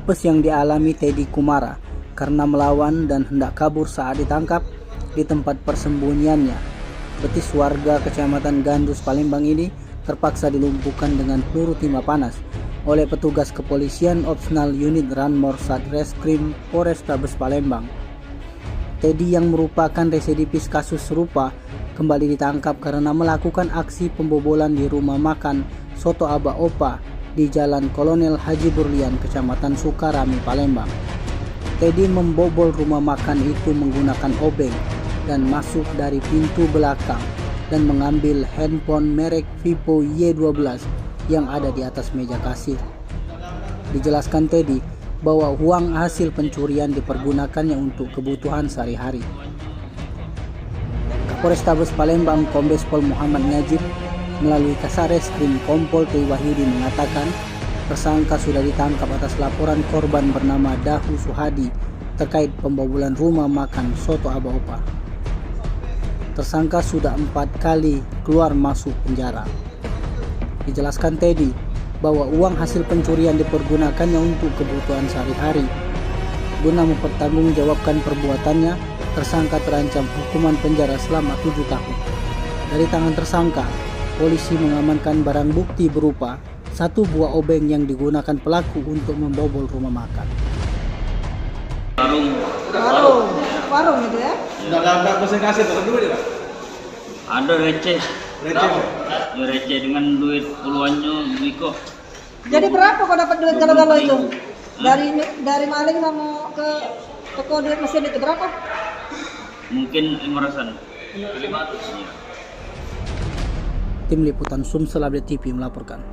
Apes yang dialami Teddy Kumara karena melawan dan hendak kabur saat ditangkap di tempat persembunyiannya. Betis warga Kecamatan Gandus, Palembang ini terpaksa dilumpuhkan dengan peluru timah panas oleh petugas kepolisian opsional unit Ranmor Satreskrim Polrestabes Palembang. Teddy yang merupakan residivis kasus serupa kembali ditangkap karena melakukan aksi pembobolan di rumah makan Soto Aba Opa di Jalan Kolonel Haji Burlian, Kecamatan Sukarami, Palembang. Teddy membobol rumah makan itu menggunakan obeng dan masuk dari pintu belakang dan mengambil handphone merek Vivo Y12 yang ada di atas meja kasir. Dijelaskan Teddy bahwa uang hasil pencurian dipergunakannya untuk kebutuhan sehari-hari. Kapolrestabes Palembang Kombes Pol Muhammad Najib melalui Kasareskrim Kompol T. Wahyudi mengatakan tersangka sudah ditangkap atas laporan korban bernama Dahu Suhadi terkait pembobolan rumah makan Soto Aba Opa. Tersangka sudah 4 kali keluar masuk penjara. Dijelaskan Teddy bahwa uang hasil pencurian dipergunakannya untuk kebutuhan sehari-hari. Guna mempertanggungjawabkan perbuatannya, tersangka terancam hukuman penjara selama 7 tahun. Dari tangan tersangka, polisi mengamankan barang bukti berupa 1 buah obeng yang digunakan pelaku untuk membobol rumah makan. Warung itu ya? Nggak pesen kasih atau duit ya? Ada receh. Receh. Ya receh dengan duit puluhannya Wiko. Jadi berapa kau dapat duit galo-galo itu? Dari maling sama ke toko duit mesin itu berapa? Mungkin 500-an. 500. Tim Liputan Sumsel Update TV melaporkan.